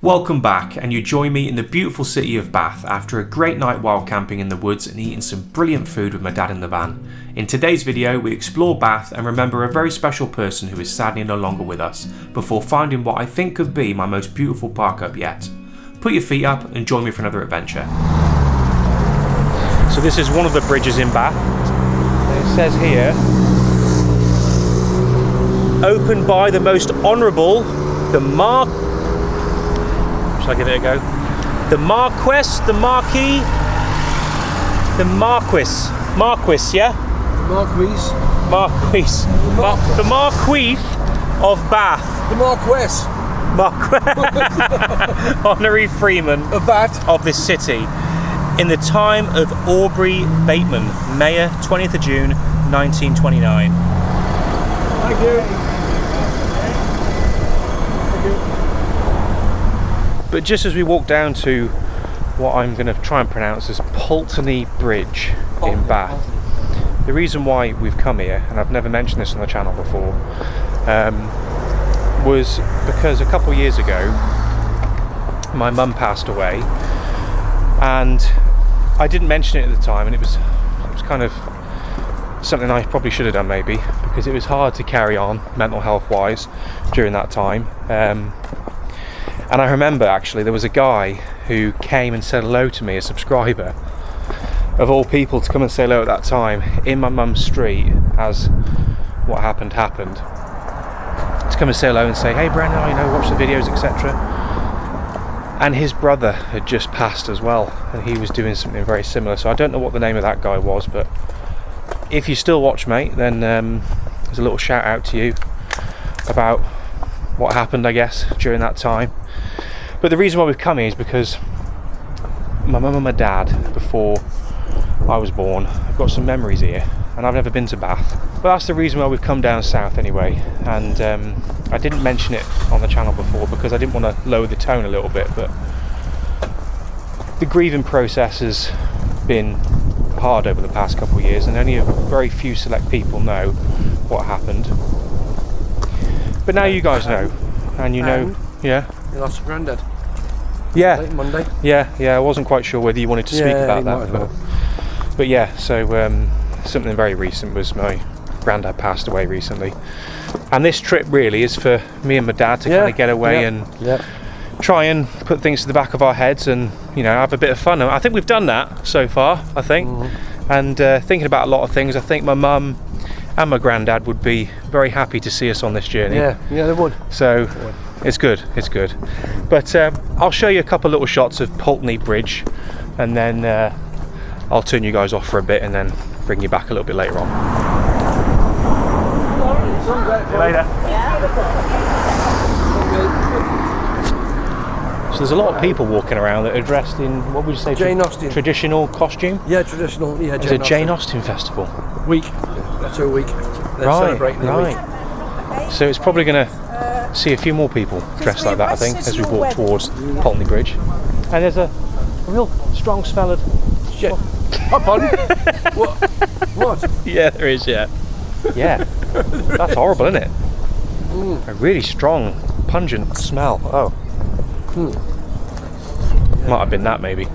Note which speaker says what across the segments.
Speaker 1: Welcome back, and you join me in the beautiful city of Bath after a great night wild camping in the woods and eating some brilliant food with my dad in the van. In today's video we explore Bath and remember a very special person who is sadly no longer with us, before finding what I think could be my most beautiful park up yet. Put your feet up and join me for another adventure. So this is one of the bridges in Bath. It says here, opened by the most honourable, Shall I give it a go? The Marquis, yeah? The Marquis of Bath.
Speaker 2: The Marquis.
Speaker 1: Honorary Freeman
Speaker 2: of Bath.
Speaker 1: Of this city. In the time of Aubrey Bateman, Mayor, 20th of June, 1929.
Speaker 2: Thank you.
Speaker 1: But just as we walk down to what I'm going to try and pronounce as Pulteney Bridge in Bath, the reason why we've come here, and I've never mentioned this on the channel before, was because a couple of years ago my mum passed away, and I didn't mention it at the time, and it was kind of something I probably should have done maybe, because it was hard to carry on mental health wise during that time. And I remember actually there was a guy who came and said hello to me, a subscriber of all people, to come and say hello at that time in my mum's street as what happened. To come and say hello and say, hey Brendan, watch the videos, etc. And his brother had just passed as well, and he was doing something very similar. So I don't know what the name of that guy was, but if you still watch, mate, then there's a little shout out to you about what happened, I guess, during that time. But the reason why we've come here is because my mum and my dad, before I was born, I've got some memories here, and I've never been to Bath. But that's the reason why we've come down south anyway. And I didn't mention it on the channel before because I didn't want to lower the tone a little bit, but the grieving process has been hard over the past couple of years, and only a very few select people know what happened. But now you guys know, and you know, yeah.
Speaker 2: You lost a granddad.
Speaker 1: Yeah.
Speaker 2: Monday.
Speaker 1: Yeah. I wasn't quite sure whether you wanted to speak about that, but yeah. So something very recent was my granddad passed away recently, and this trip really is for me and my dad to kind of get away and try and put things to the back of our heads and have a bit of fun. I think we've done that so far. I think, and thinking about a lot of things. I think my mum and my granddad would be very happy to see us on this journey.
Speaker 2: Yeah, they would.
Speaker 1: So it's good. But I'll show you a couple little shots of Pulteney Bridge, and then I'll turn you guys off for a bit and then bring you back a little bit later on. See you later. So there's a lot of people walking around that are dressed in, what would you say,
Speaker 2: Jane Austen
Speaker 1: traditional costume?
Speaker 2: Yeah, traditional. Yeah,
Speaker 1: it's a Jane Austen festival
Speaker 2: week. That's her week. They're celebrating the week.
Speaker 1: So it's probably going to see a few more people dressed like that, I think, as we walk towards Pulteney Bridge. And there's a real strong smell of
Speaker 2: shit. Up on. What?
Speaker 1: Yeah, there is. Yeah. That's horrible, isn't it? A really strong, pungent smell. Oh. Might have been that, maybe.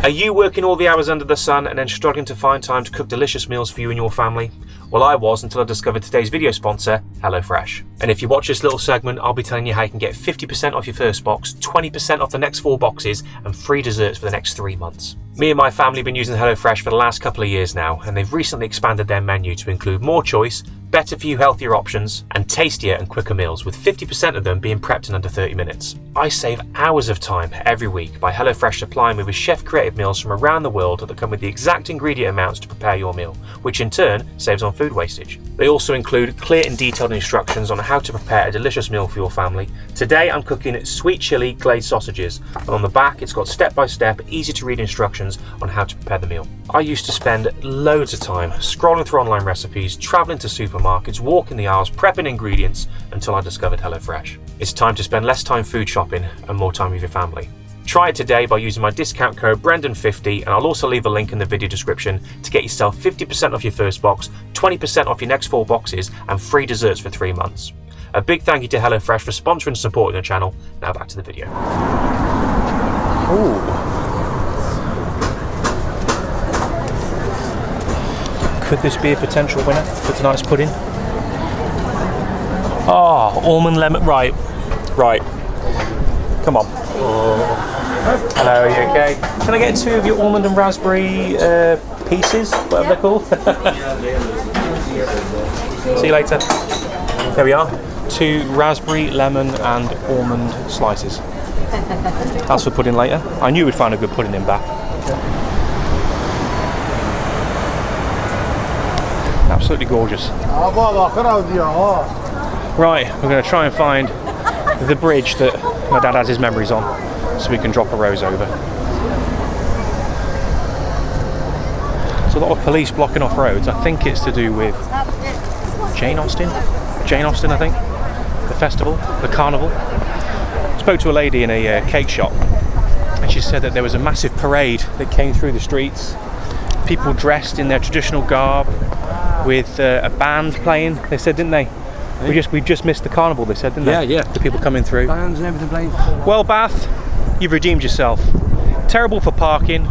Speaker 1: Are you working all the hours under the sun and then struggling to find time to cook delicious meals for you and your family? Well, I was, until I discovered today's video sponsor, HelloFresh. And if you watch this little segment, I'll be telling you how you can get 50% off your first box, 20% off the next 4 boxes, and free desserts for the next 3 months. Me and my family have been using HelloFresh for the last couple of years now, and they've recently expanded their menu to include more choice, better for you healthier options, and tastier and quicker meals, with 50% of them being prepped in under 30 minutes. I save hours of time every week by HelloFresh supplying me with chef-created meals from around the world that come with the exact ingredient amounts to prepare your meal, which in turn saves on food wastage. They also include clear and detailed instructions on how to prepare a delicious meal for your family. Today I'm cooking sweet chili glazed sausages, and on the back it's got step-by-step, easy-to-read instructions on how to prepare the meal. I used to spend loads of time scrolling through online recipes, travelling to supermarkets, walking the aisles, prepping ingredients, until I discovered HelloFresh. It's time to spend less time food shopping and more time with your family. Try it today by using my discount code Brendan50, and I'll also leave a link in the video description to get yourself 50% off your first box, 20% off your next 4 boxes, and free desserts for 3 months.
Speaker 3: A big thank you to HelloFresh for sponsoring and supporting the channel. Now back to the video.
Speaker 1: Ooh. Could this be a potential winner for tonight's pudding? Oh, almond lemon. Right. Come on. Hello, are you okay? Can I get 2 of your almond and raspberry pieces, whatever they're called? See you later. There we are. 2 raspberry, lemon and almond slices. That's for pudding later. I knew we'd find a good pudding in Bath. Absolutely gorgeous. Right, we're going to try and find the bridge that my dad has his memories on, so we can drop a rose over. There's a lot of police blocking off roads. I think it's to do with Jane Austen, I think. The festival, the carnival. Spoke to a lady in a cake shop, and she said that there was a massive parade that came through the streets. People dressed in their traditional garb with a band playing. They said, didn't they? We've just missed the carnival, they said, didn't they? Yeah. The people coming through.
Speaker 2: Bands and everything playing.
Speaker 1: Well, Bath, you've redeemed yourself. Terrible for parking,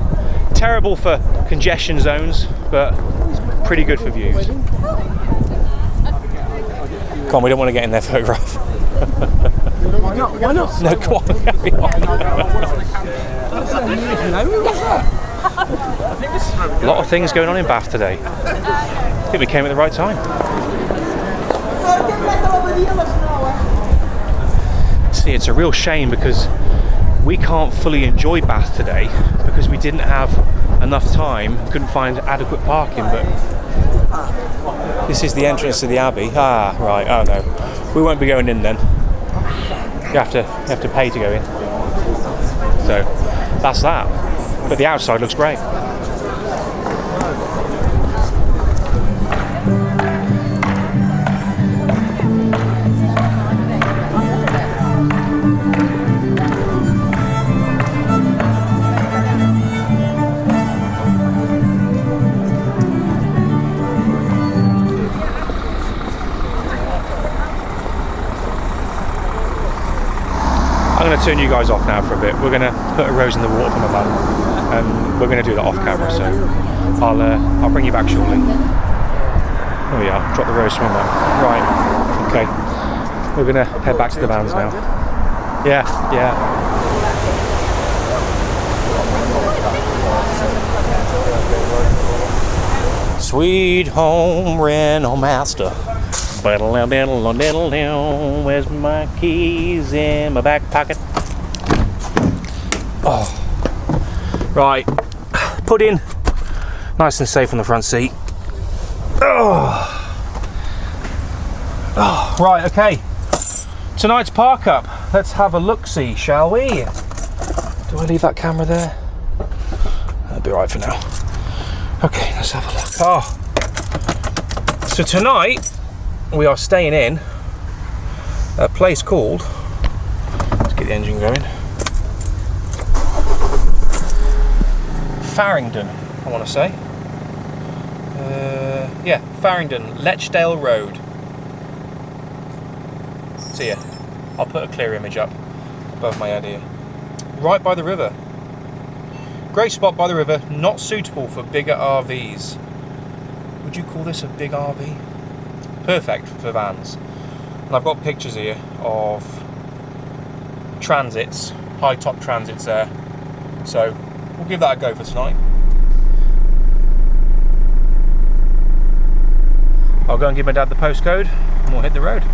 Speaker 1: terrible for congestion zones, but pretty good for views. Come on, we don't want to get in their photograph.
Speaker 2: Why not?
Speaker 1: No, come on, carry on. A lot of things going on in Bath today. I think we came at the right time. See, it's a real shame because we can't fully enjoy Bath today because we didn't have enough time, couldn't find adequate parking, but this is the entrance to the Abbey. Ah, right, oh no. We won't be going in then. You have to pay to go in. So, that's that. But the outside looks great. I'm going to turn you guys off now for a bit. We're going to put a rose in the water for my mum, and we're going to do that off camera, so I'll bring you back shortly. There we are, drop the rose for my mum. Right, okay. We're going to head back to the vans now. Yeah. Sweet home rental master. Where's my keys in my back pocket? Oh, right. Pudding, nice and safe on the front seat. Oh, right. Okay. Tonight's park up. Let's have a look-see, shall we? Do I leave that camera there? That'll be right for now. Okay, let's have a look. Oh, so tonight we are staying in a place called, let's get the engine going, Farringdon, I want to say. Yeah, Farringdon, Lechdale Road. See ya. I'll put a clear image up above my head here. Right by the river. Great spot by the river, not suitable for bigger RVs. Would you call this a big RV? Perfect for vans. And I've got pictures here of transits, high top transits there. So we'll give that a go for tonight. I'll go and give my dad the postcode and we'll hit the road.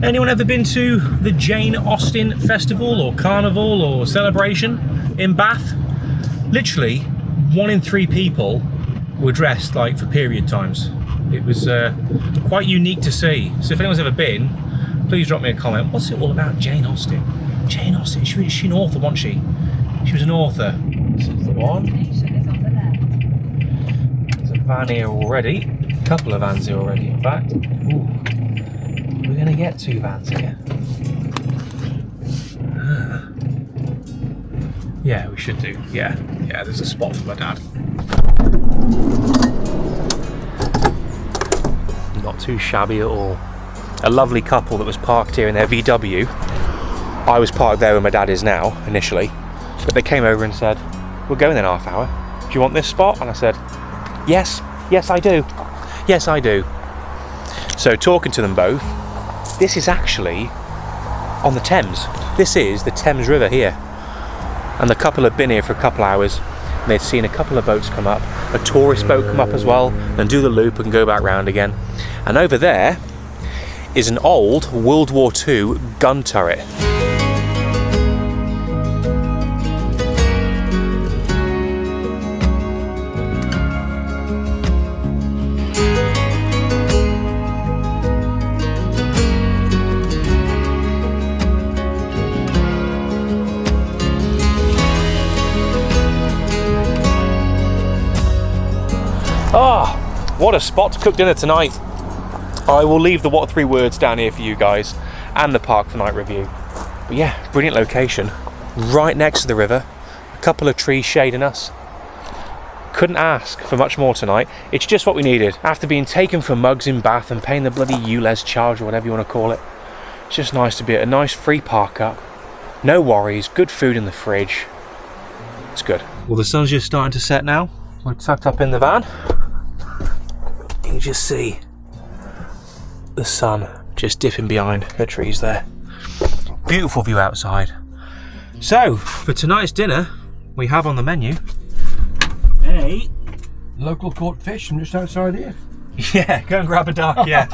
Speaker 1: Anyone ever been to the Jane Austen festival or carnival or celebration in Bath? Literally 1 in 3 people were dressed like for period times. It was quite unique to see. So if anyone's ever been, please drop me a comment. What's it all about, Jane Austen? Jane Austen, she's an author, wasn't she? She was an author. This is the one. There's a van here already. A couple of vans here already, in fact. Ooh. We're going to get 2 vans here. Yeah, we should do. Yeah, there's a spot for my dad. not too shabby at all. A lovely couple that was parked here in their VW. I was parked there where my dad is now, initially. But they came over and said, we're going in half hour. Do you want this spot? And I said, yes, I do. Yes, I do. So talking to them both, this is actually on the Thames. This is the Thames River here. And the couple had been here for a couple hours and they'd seen a couple of boats come up, a tourist boat come up as well, and do the loop and go back round again. And over there is an old World War II gun turret. Ah, what a spot to cook dinner tonight. I will leave the what 3 words down here for you guys and the park for night review. But yeah, brilliant location. Right next to the river, a couple of trees shading us. Couldn't ask for much more tonight. It's just what we needed. After being taken for mugs in Bath and paying the bloody ULEZ charge or whatever you want to call it. It's just nice to be at a nice free park up. No worries, good food in the fridge. It's good. Well, the sun's just starting to set now. We're tucked up in the van. You can just see the sun just dipping behind the trees there. Beautiful view outside. So, for tonight's dinner, we have on the menu a
Speaker 2: local caught fish from just outside here.
Speaker 1: Yeah, go and grab a duck. Yeah.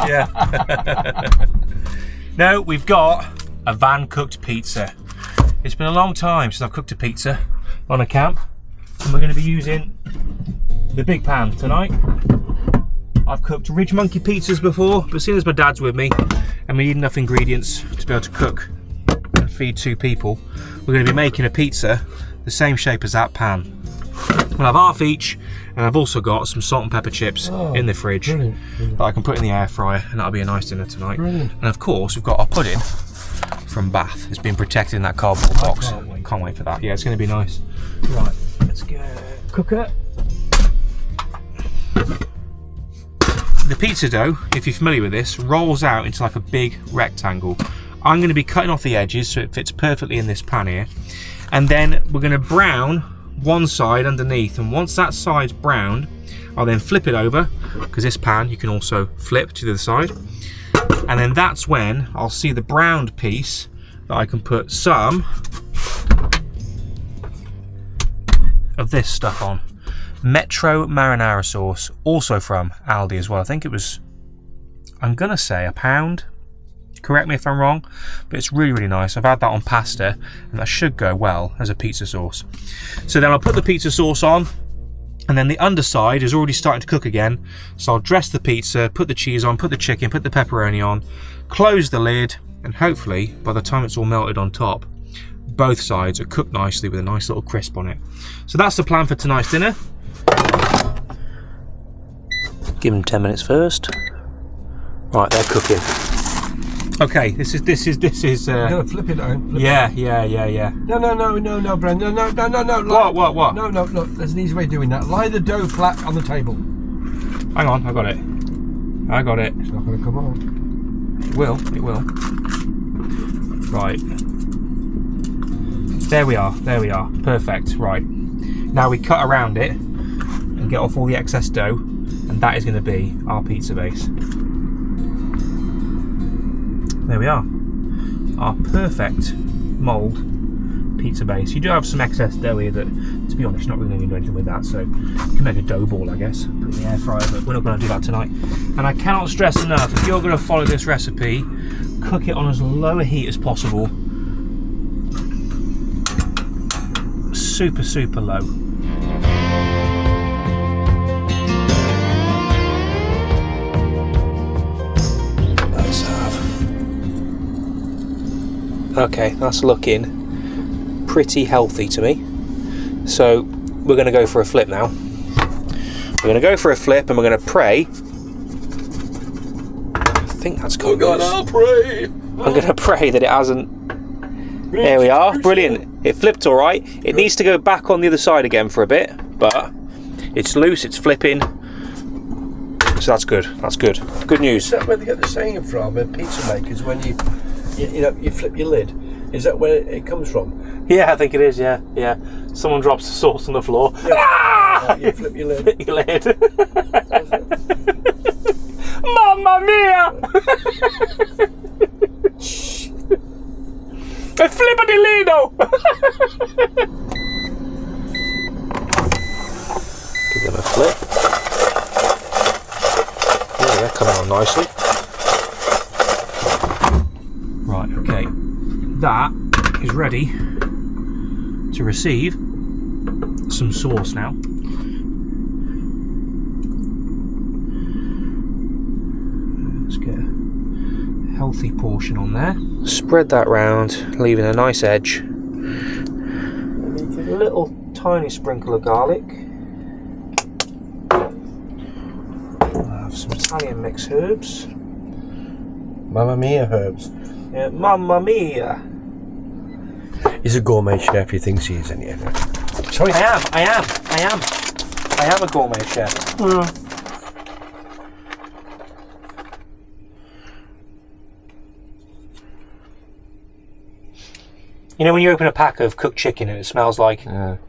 Speaker 1: No, we've got a van cooked pizza. It's been a long time since I've cooked a pizza on a camp, and we're going to be using the big pan tonight. I've cooked Ridge Monkey pizzas before, but seeing as my dad's with me and we need enough ingredients to be able to cook and feed 2 people, we're going to be making a pizza the same shape as that pan. We'll have half each, and I've also got some salt and pepper chips in the fridge that I can put in the air fryer, and that'll be a nice dinner tonight. Brilliant. And of course, we've got our pudding from Bath. It's been protected in that cardboard box. Can't wait for that. Yeah, it's going to be nice. Right, let's get a cooker. The pizza dough, if you're familiar with this, rolls out into like a big rectangle. I'm going to be cutting off the edges so it fits perfectly in this pan here. And then we're going to brown one side underneath. And once that side's browned, I'll then flip it over, because this pan you can also flip to the side. And then that's when I'll see the browned piece that I can put some of this stuff on. Metro marinara sauce, also from Aldi as well. I think it was, I'm gonna say £1. Correct me if I'm wrong, but it's really, really nice. I've had that on pasta, and that should go well as a pizza sauce. So then I'll put the pizza sauce on, and then the underside is already starting to cook again. So I'll dress the pizza, put the cheese on, put the chicken, put the pepperoni on, close the lid, and hopefully by the time it's all melted on top, both sides are cooked nicely with a nice little crisp on it. So that's the plan for tonight's dinner. Give them 10 minutes first. Right, they're cooking. Okay, this is.
Speaker 2: No, flip it out.
Speaker 1: Yeah.
Speaker 2: No, Brendan. No.
Speaker 1: What?
Speaker 2: No, look, there's an easy way of doing that. Lie the dough flat on the table.
Speaker 1: Hang on, I got it.
Speaker 2: It's not going to come on.
Speaker 1: It will. Right. There we are. Perfect. Right. Now we cut around it and get off all the excess dough, and that is going to be our pizza base. There we are. Our perfect mould pizza base. You do have some excess dough here that, to be honest, not really going to do anything with that, so you can make a dough ball, I guess, put it in the air fryer, but we're not going to do that tonight. And I cannot stress enough, if you're going to follow this recipe, cook it on as low a heat as possible. Super, super low. Let's have. Okay, that's looking pretty healthy to me. So we're going to go for a flip now. We're going to go for a flip and we're going to pray. I think that's good.
Speaker 2: We're going to pray.
Speaker 1: I'm going to pray that it hasn't. There we are. Brilliant. It flipped all right. It needs to go back on the other side again for a bit, but it's loose. It's flipping. So that's good. That's good. Good news.
Speaker 2: Is that where they get the saying from, pizza makers, when you flip your lid? Is that where it comes from?
Speaker 1: Yeah, I think it is. Yeah, yeah. Someone drops the sauce on the floor.
Speaker 2: Yeah. Ah! You flip your lid.
Speaker 1: Your lid. Mamma mia! A flippity lido! Give them a flip. Yeah, they're coming on nicely. Right, okay. That is ready to receive some sauce now. Let's get a healthy portion on there. Spread that round, leaving a nice edge. A little tiny sprinkle of garlic. I'll have some Italian mixed herbs.
Speaker 2: Mamma mia herbs.
Speaker 1: Yeah, mamma mia.
Speaker 2: He's a gourmet chef, he thinks he is, isn't he?
Speaker 1: Sorry, I am a gourmet chef. You know when you open a pack of cooked chicken and it smells like... what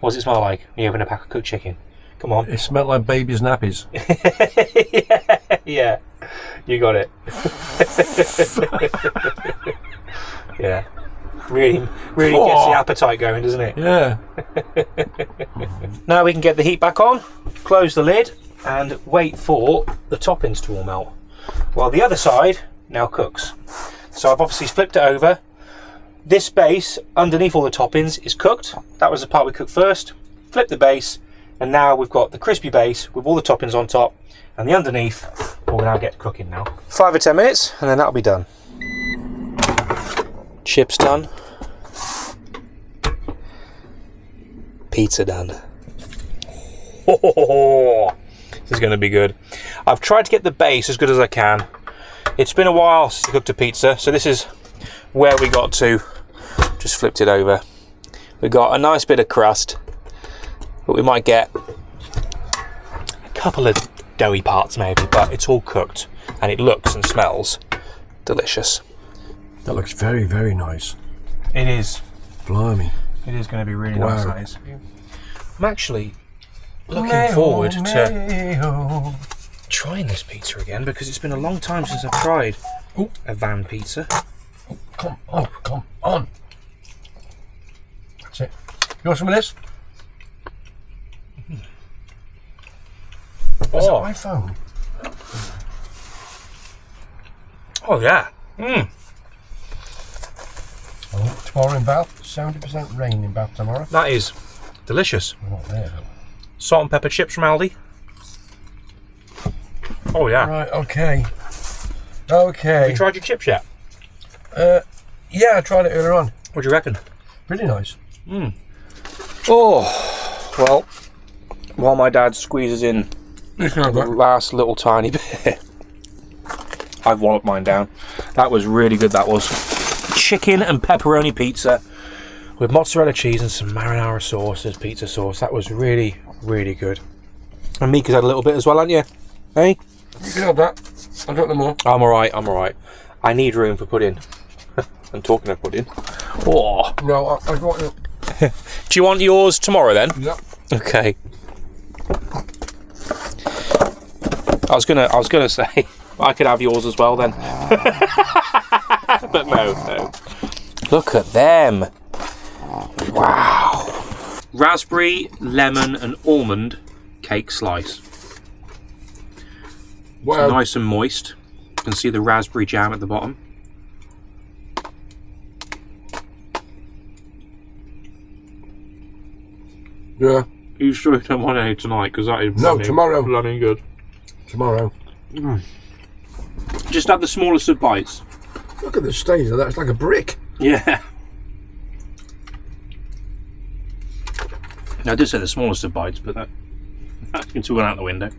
Speaker 1: does it smell like when you open a pack of cooked chicken? Come on.
Speaker 2: It smelled like baby's nappies.
Speaker 1: Yeah, you got it. Yeah. Really gets the appetite going, doesn't it?
Speaker 2: Yeah.
Speaker 1: Now we can get the heat back on, close the lid, and wait for the toppings to all melt. While the other side now cooks. So I've obviously flipped it over. This base underneath all the toppings is cooked. That was the part we cooked first. Flip the base, and now we've got the crispy base with all the toppings on top, and the underneath will now get cooking now. 5 or 10 minutes, and then that'll be done. Chips done. Pizza done. Oh, this is going to be good. I've tried to get the base as good as I can. It's been a while since I cooked a pizza, so this is where we got to. Just flipped it over. We got a nice bit of crust, but we might get a couple of doughy parts maybe, but it's all cooked and it looks and smells delicious.
Speaker 2: That looks very, very nice.
Speaker 1: It is.
Speaker 2: Blimey.
Speaker 1: It is going to be really
Speaker 2: Wow.
Speaker 1: nice, that is. I'm actually looking forward to trying this pizza again, because it's been a long time since I've tried a van pizza.
Speaker 2: Come on. That's it. You want some of this? Is it iPhone?
Speaker 1: Oh yeah.
Speaker 2: Oh, tomorrow in Bath, 70% rain in Bath tomorrow.
Speaker 1: That is delicious.
Speaker 2: We're not there though.
Speaker 1: Salt and pepper chips from Aldi. Oh yeah.
Speaker 2: Right, okay. Okay.
Speaker 1: Have you tried your chips yet?
Speaker 2: Yeah, I tried it earlier on.
Speaker 1: What do you reckon?
Speaker 2: Pretty nice.
Speaker 1: Oh, well, while my dad squeezes in the last little tiny bit, I've walloped mine down. That was really good, that was. Chicken and pepperoni pizza with mozzarella cheese and some marinara sauce as pizza sauce. That was really, really good. And Mika's had a little bit as well, haven't you? Hey?
Speaker 2: You can have that. I'll drop them more.
Speaker 1: I'm alright. I need room for pudding. I'm talking of pudding. Oh.
Speaker 2: No, I got it.
Speaker 1: Do you want yours tomorrow then?
Speaker 2: Yep.
Speaker 1: Okay. I was gonna say I could have yours as well then. But no. Look at them. Wow. Raspberry, lemon and almond cake slice.
Speaker 2: Wow.
Speaker 1: It's nice and moist. You can see the raspberry jam at the bottom.
Speaker 2: Yeah.
Speaker 1: You sure you don't want any tonight? Because that is
Speaker 2: tomorrow.
Speaker 1: bloody good.
Speaker 2: Tomorrow.
Speaker 1: Just have the smallest of bites.
Speaker 2: Look at the stage of that. It's like a brick.
Speaker 1: Yeah. I did say the smallest of bites, but that can gone out the window.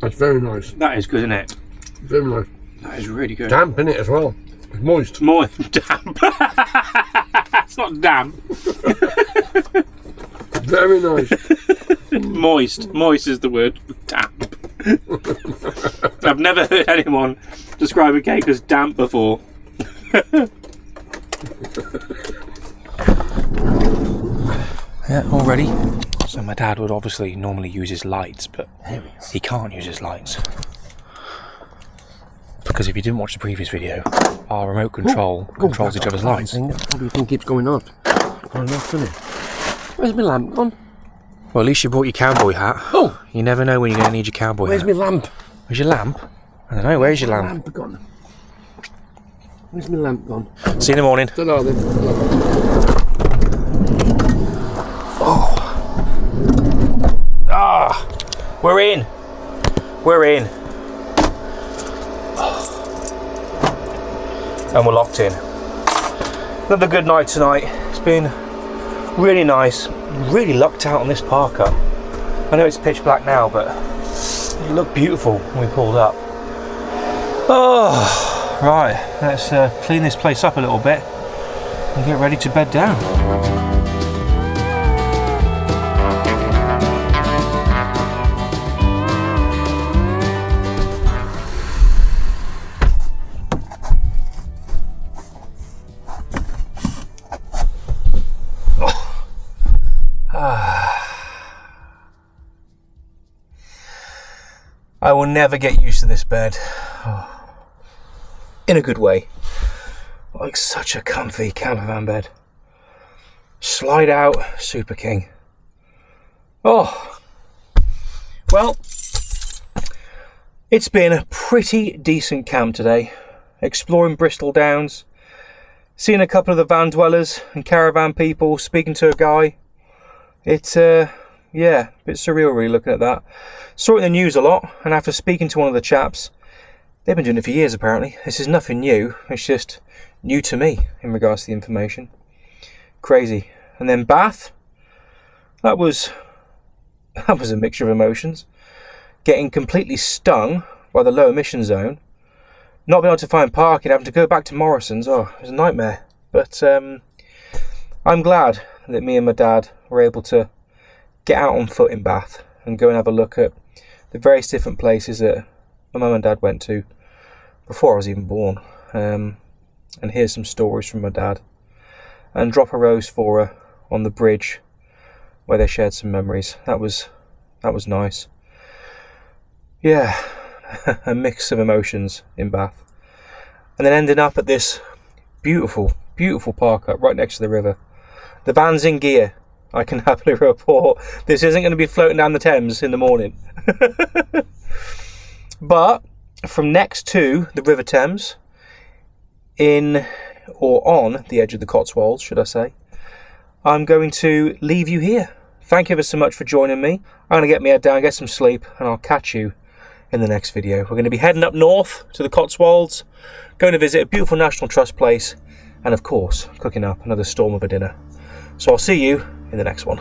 Speaker 2: That's very nice.
Speaker 1: That is good, isn't it?
Speaker 2: Very nice.
Speaker 1: That is really good.
Speaker 2: Damp in it as well. It's moist.
Speaker 1: Moist. Damp. It's not damp.
Speaker 2: Very nice.
Speaker 1: Moist. Moist is the word. Damp. I've never heard anyone describe a cake as damp before. Yeah, all ready. So my dad would obviously normally use his lights, but he can't use his lights. Because if you didn't watch the previous video, our remote control controls each other's lights.
Speaker 2: Probably thing keeps going off. Going off, doesn't it? Where's my lamp gone?
Speaker 1: Well, at least you brought your cowboy hat.
Speaker 2: Oh!
Speaker 1: You never know when you're going to need your cowboy
Speaker 2: Where's
Speaker 1: hat.
Speaker 2: my lamp?
Speaker 1: Where's your lamp? I don't know, where's your lamp?
Speaker 2: Lamp gone. Where's my lamp gone?
Speaker 1: See you in the morning.
Speaker 2: Don't know then.
Speaker 1: Ah! We're in! We're in. And we're locked in. Another good night tonight. It's been really nice. Really lucked out on this parker. I know it's pitch black now, but it looked beautiful when we pulled up. Oh, right. Let's clean this place up a little bit and get ready to bed down. I will never get used to this bed. Oh. In a good way. Like such a comfy campervan bed. Slide out, Super King. Oh. Well, it's been a pretty decent camp today. Exploring Bristol Downs. Seeing a couple of the van dwellers and caravan people. Speaking to a guy. It's yeah, a bit surreal really looking at that. Saw it in the news a lot, and after speaking to one of the chaps, they've been doing it for years apparently. This is nothing new, it's just new to me in regards to the information. Crazy. And then Bath, that was a mixture of emotions. Getting completely stung by the low emission zone, not being able to find parking, having to go back to Morrison's, oh, it was a nightmare. But I'm glad that me and my dad were able to get out on foot in Bath and go and have a look at the various different places that my mum and dad went to before I was even born, and hear some stories from my dad and drop a rose for her on the bridge where they shared some memories. That was nice. Yeah, a mix of emotions in Bath, and then ending up at this beautiful park up right next to the river. The van's in gear. I can happily report this isn't going to be floating down the Thames in the morning. But from next to the River Thames, in or on the edge of the Cotswolds, should I say, I'm going to leave you here. Thank you ever so much for joining me. I'm going to get my head down, get some sleep, and I'll catch you in the next video. We're going to be heading up north to the Cotswolds, going to visit a beautiful National Trust place, and of course, cooking up another storm of a dinner. So I'll see you in the next one.